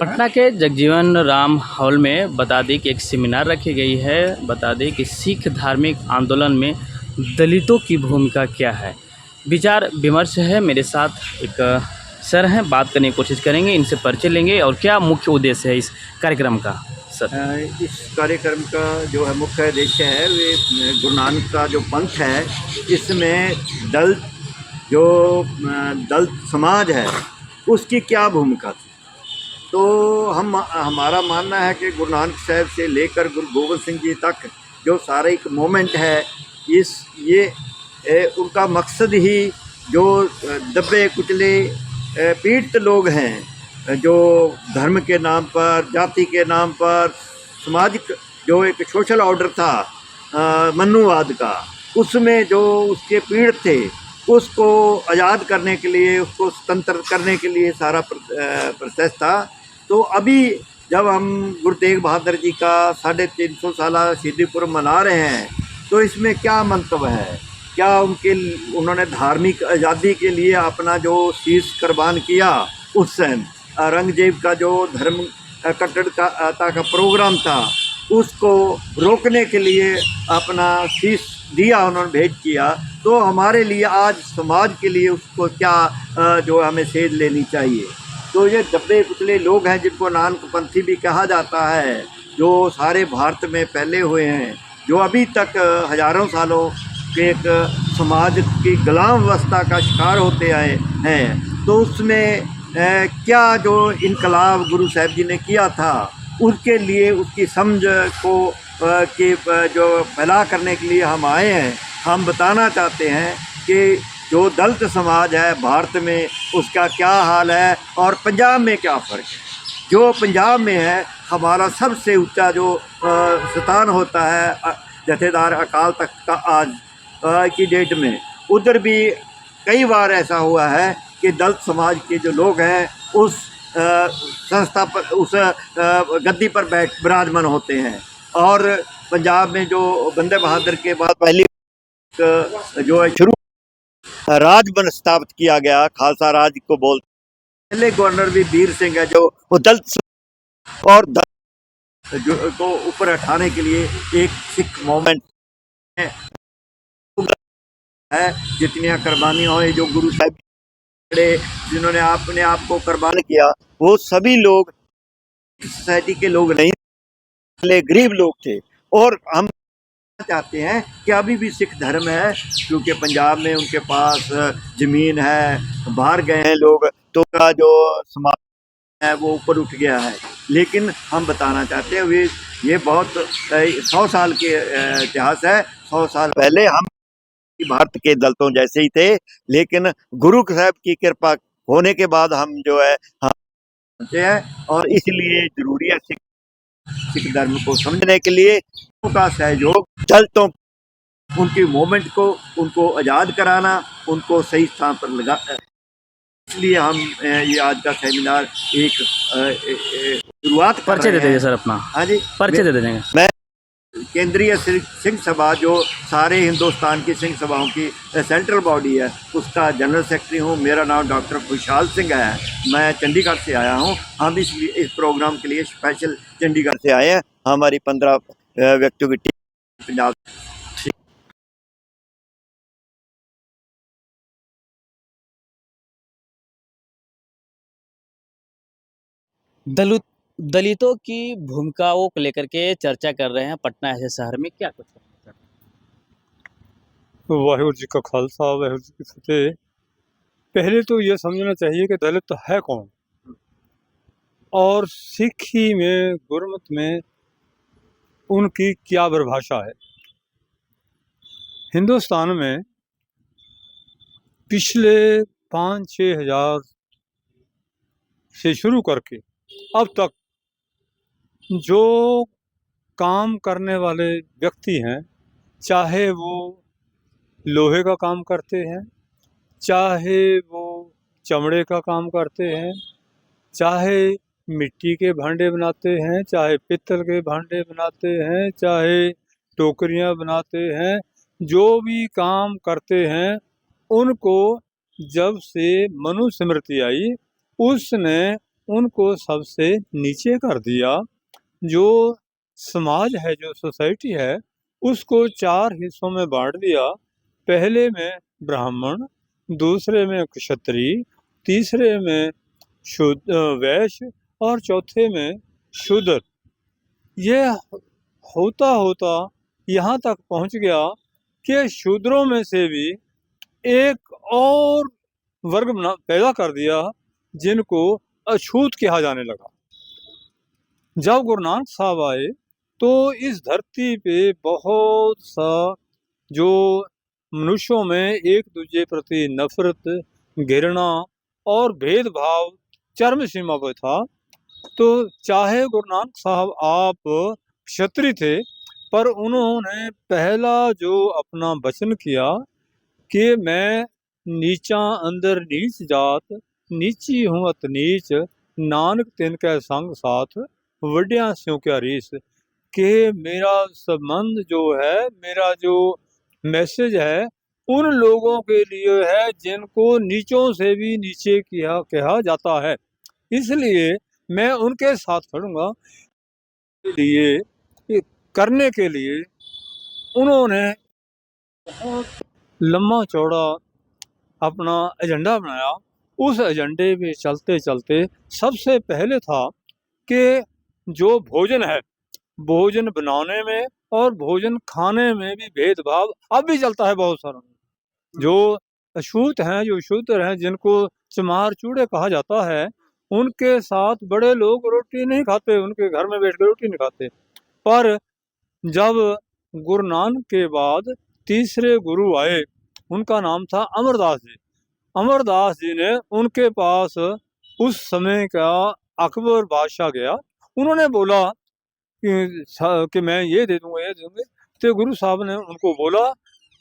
पटना के जगजीवन राम हॉल में बता दें कि एक सेमिनार रखी गई है। बता दें कि सिख धार्मिक आंदोलन में दलितों की भूमिका क्या है, विचार विमर्श है। मेरे साथ एक सर हैं, बात करने की कोशिश करेंगे, इनसे परिचय लेंगे और क्या मुख्य उद्देश्य है इस कार्यक्रम का। सर, इस कार्यक्रम का जो है मुख्य उद्देश्य है वे गुरु नानक का जो पंथ है, इसमें दलित समाज है उसकी क्या भूमिका थी। तो हमारा मानना है कि गुरु नानक साहब से लेकर गुरु गोविंद सिंह जी तक जो सारा एक मोमेंट है, उनका मकसद ही जो दबे कुचले पीड़ित लोग हैं, जो धर्म के नाम पर, जाति के नाम पर, सामाजिक जो एक सोशल ऑर्डर था मनुवाद का, उसमें जो उसके पीड़ित थे उसको आज़ाद करने के लिए, उसको स्वतंत्र करने के लिए सारा प्रोसेस था। तो अभी जब हम गुरु तेग बहादुर जी का 350 साला शहीदी पर्व मना रहे हैं, तो इसमें क्या मंतव्य है, क्या उन्होंने धार्मिक आज़ादी के लिए अपना जो शीश कुर्बान किया, उस समय औरंगजेब का जो धर्म कट्टरता का प्रोग्राम था उसको रोकने के लिए अपना शीश दिया, उन्होंने भेंट किया। तो हमारे लिए आज समाज के लिए उसको क्या जो हमें सेध लेनी चाहिए। तो ये दबे कुचले लोग हैं जिनको नानकपंथी भी कहा जाता है, जो सारे भारत में फैले हुए हैं, जो अभी तक हजारों सालों के एक समाज की गुलाम अवस्था का शिकार होते आए हैं। तो उसमें क्या जो इनकलाब गुरु साहब जी ने किया था, उसके लिए उसकी समझ को जो फैला करने के लिए हम आए हैं। हम बताना चाहते हैं कि जो दलित समाज है भारत में, उसका क्या हाल है और पंजाब में क्या फ़र्क है। जो पंजाब में है, हमारा सबसे ऊंचा जो स्थान होता है जथेदार अकाल तख्त का आज की डेट में, उधर भी कई बार ऐसा हुआ है कि दलित समाज के जो लोग हैं उस संस्था पर, उस गद्दी पर विराजमान होते हैं। और पंजाब में जो बंदे बहादुर के बाद पहली जो है शुरू राज बन स्थापित किया गया, खालसा राज को बोलते, पहले गवर्नर भी वीर सिंह है, जो वो दलित और जो को ऊपर उठाने के लिए एक सिख मूवमेंट है। जितनी कुर्बानियाँ हुई, जो गुरु साहब जिन्होंने अपने आप को कुर्बान किया, वो सभी लोग सोसाइटी के लोग नहीं, गरीब लोग थे। और हम चाहते हैं कि अभी भी सिख धर्म है, क्योंकि पंजाब में उनके पास ज़मीन है, बाहर गए हैं लोग, तो का जो समाज है वो ऊपर उठ गया है। लेकिन हम बताना चाहते हैं ये बहुत 100 साल के इतिहास है। 100 साल पहले हम भारत के दलितों जैसे ही थे, लेकिन गुरु साहब की कृपा होने के बाद हम जो है हैं, और इसलिए जरूरी है सिख धर्म को समझने के लिए उनका सहयोग, दलितों उनकी मूवमेंट को, उनको आज़ाद कराना, उनको सही स्थान पर लगा। इसलिए हम ये आज का सेमिनार एक शुरुआत कर परिचय रहे दे दीजिए हैं। सर अपना। हाँ जी, परिचय दे देंगे। मैं केंद्रीय सिंह सभा, जो सारे हिंदुस्तान की सिंह सभाओं की सेंट्रल बॉडी है, उसका जनरल सेक्रेटरी हूँ। मेरा नाम डॉक्टर खुशहाल सिंह है। मैं चंडीगढ़ से आया हूँ। हम इस प्रोग्राम के लिए स्पेशल चंडीगढ़ से आए हैं। हमारी 15 व्यक्तियों की टीम पंजाब। दलित दलितों की भूमिकाओं को लेकर के चर्चा कर रहे हैं पटना ऐसे शहर में, क्या कुछ है? वाहिगुरु जी का खालसा, वाहिगुरु जी की फतेह। पहले तो ये समझना चाहिए कि दलित है कौन, और सिक्खी में, गुरमत में उनकी क्या परिभाषा है। हिंदुस्तान में पिछले 5-6 हजार से शुरू करके अब तक जो काम करने वाले व्यक्ति हैं, चाहे वो लोहे का काम करते हैं, चाहे वो चमड़े का काम करते हैं, चाहे मिट्टी के भांडे बनाते हैं, चाहे पित्तल के भांडे बनाते हैं, चाहे टोकरियां बनाते हैं, जो भी काम करते हैं, उनको जब से मनुस्मृति आई, उसने उनको सबसे नीचे कर दिया। जो समाज है, जो सोसाइटी है, उसको 4 हिस्सों में बांट दिया। पहले में ब्राह्मण, दूसरे में क्षत्रिय, तीसरे में वैश्य और चौथे में शूद्र। ये होता होता यहाँ तक पहुँच गया कि शूद्रों में से भी एक और वर्ग पैदा कर दिया जिनको अछूत कहा जाने लगा। जब गुरु नानक साहब आए तो इस धरती पे बहुत सा जो मनुष्यों में एक दूसरे प्रति नफरत, घृणा और भेदभाव चरम सीमा पर था। तो चाहे गुरु नानक साहब आप क्षत्रिय थे, पर उन्होंने पहला जो अपना वचन किया कि मैं नीचा अंदर नीच जात, नीची हूँ अत नीच, नानक तिनकै संग साथ, वड्डियां स्यों क्या रीस। कि मेरा संबंध जो है, मेरा जो मैसेज है, उन लोगों के लिए है जिनको नीचों से भी नीचे कहा जाता है। इसलिए मैं उनके साथ खड़ूंगा। लिए करने के लिए उन्होंने बहुत लंबा चौड़ा अपना एजेंडा बनाया। उस एजेंडे में चलते चलते सबसे पहले था कि जो भोजन है, भोजन बनाने में और भोजन खाने में भी भेदभाव अब भी चलता है बहुत सारा। जो अछूत हैं, जो शूद्र हैं, जिनको चमार चूड़े कहा जाता है, उनके साथ बड़े लोग रोटी नहीं खाते, उनके घर में बैठ कर रोटी नहीं खाते। पर जब गुरु नानक के बाद तीसरे गुरु आए, उनका नाम था अमरदास जी। अमरदास जी ने उनके पास उस समय का अकबर बादशाह गया। उन्होंने बोला कि मैं ये दे दूंगा, ये दे दूंगा। तो गुरु साहब ने उनको बोला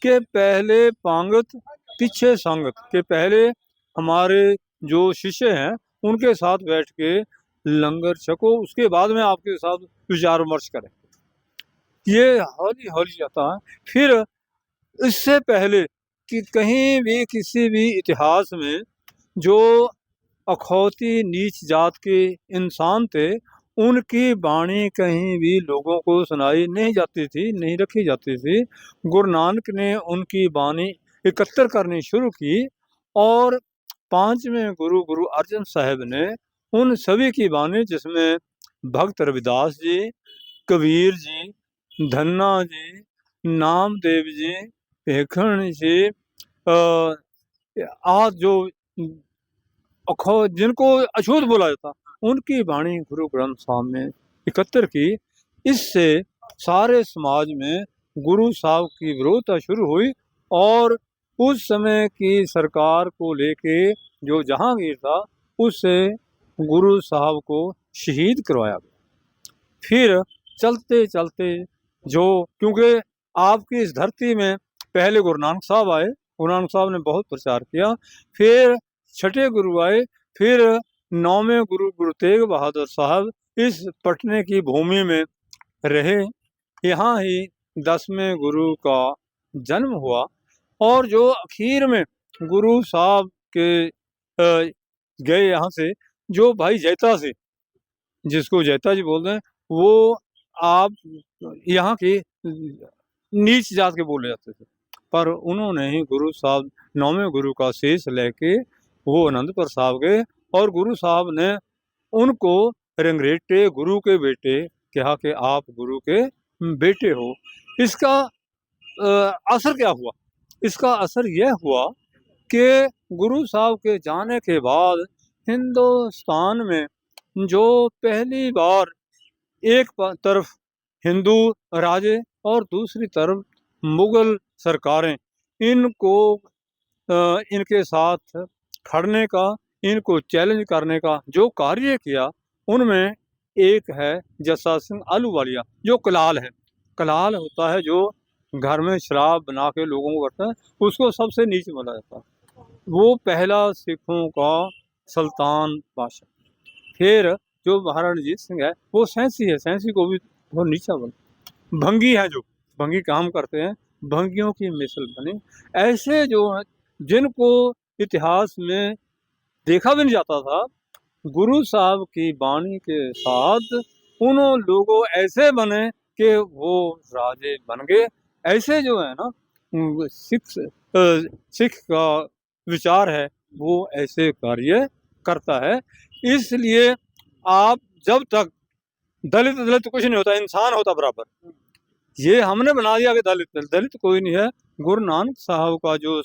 कि पहले पांगत पीछे संगत, के पहले हमारे जो शिष्य हैं उनके साथ बैठ के लंगर छको, उसके बाद में आपके साथ विचार विमर्श करें। ये हौली हौली जाता है। फिर इससे पहले कि कहीं भी किसी भी इतिहास में जो अखौती नीच जात के इंसान थे, उनकी वाणी कहीं भी लोगों को सुनाई नहीं जाती थी, नहीं रखी जाती थी। गुरु नानक ने उनकी वाणी एकत्र करनी शुरू की और 5वें गुरु गुरु अर्जन साहब ने उन सभी की वाणी, जिसमें भक्त रविदास जी, कबीर जी, धन्ना जी, नामदेव जी, भेखण जी, आज जो जिनको अछूत बोला जाता, उनकी वाणी गुरु ग्रंथ साहब में एकत्र की। इससे सारे समाज में गुरु साहब की विरोधता शुरू हुई और उस समय की सरकार को लेके जो जहांगीर था, उससे गुरु साहब को शहीद करवाया गया। फिर चलते चलते जो, क्योंकि आपकी इस धरती में पहले गुरु नानक साहब आए, गुरु नानक साहब ने बहुत प्रचार किया। फिर छठे गुरु आए, फिर 9वें गुरु गुरु तेग बहादुर साहब इस पटने की भूमि में रहे। यहाँ ही 10वें गुरु का जन्म हुआ। और जो आखिर में गुरु साहब के गए यहाँ से, जो भाई जैता से, जिसको जैता जी बोलते हैं, वो आप यहाँ के नीच जात के बोले जाते थे। पर उन्होंने ही गुरु साहब 9वें गुरु का शीश लेके वो आनंदपुर साहब गए और गुरु साहब ने उनको रंगरेटे गुरु के बेटे कहा कि आप गुरु के बेटे हो। इसका असर क्या हुआ? इसका असर यह हुआ कि गुरु साहब के जाने के बाद हिंदुस्तान में जो पहली बार एक तरफ हिंदू राजे और दूसरी तरफ मुगल सरकारें, इनको इनके साथ खड़ने का, इनको चैलेंज करने का जो कार्य किया, उनमें एक है जस्सा सिंह आहलूवालिया, जो कलाल है। कलाल होता है जो घर में शराब बना के लोगों को करता है, उसको सबसे नीचे माना जाता है। वो पहला सिखों का सुल्तान बादशाह। फिर जो महाराणा रणजीत सिंह है, वो सैंसी है, सैंसी को भी बहुत नीचा बना। भंगी है, जो भंगी काम करते हैं, भंगियों की मिसल बने। ऐसे जो हैं जिनको इतिहास में देखा भी नहीं जाता था, गुरु साहब की वाणी के साथ उन्हों लोगों ऐसे बने कि वो राजे बन गए। ऐसे जो है ना सिख का विचार है वो ऐसे कार्य करता है। इसलिए आप जब तक दलित दलित कुछ नहीं होता, इंसान होता बराबर। ये हमने बना दिया कि दलित दलित कोई नहीं है। गुरु नानक साहब का जो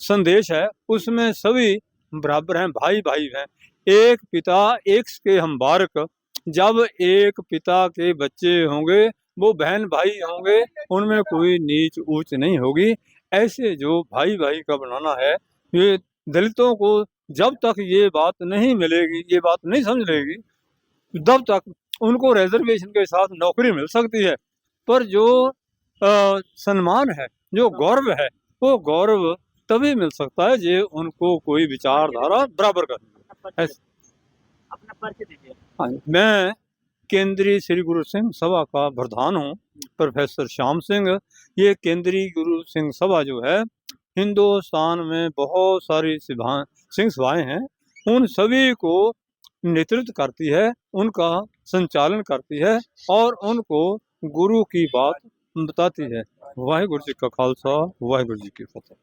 संदेश है उसमें सभी बराबर हैं, भाई भाई हैं। एक पिता एक के हम बारक। जब एक पिता के बच्चे होंगे वो बहन भाई होंगे, उनमें कोई नीच ऊंच नहीं होगी। ऐसे जो भाई भाई का बनाना है, ये दलितों को जब तक ये बात नहीं मिलेगी, ये बात नहीं समझ लेगी, तब तक उनको रिजर्वेशन के साथ नौकरी मिल सकती है। पर जो सम्मान है, जो गौरव है, वो गौरव तभी मिल सकता है जे उनको कोई विचारधारा बराबर कर। अपना परिचय दीजिए। हाँ, मैं केंद्रीय श्री गुरु सिंह सभा का प्रधान हूँ, प्रोफेसर श्याम सिंह। ये केंद्रीय गुरु सिंह सभा जो है, हिंदुस्तान में बहुत सारी सिंह सभाएं हैं, उन सभी को नेतृत्व करती है, उनका संचालन करती है और उनको गुरु की बात बताती है। वाहिगुरु जी का खालसा, वाहिगुरु जी की फतेह।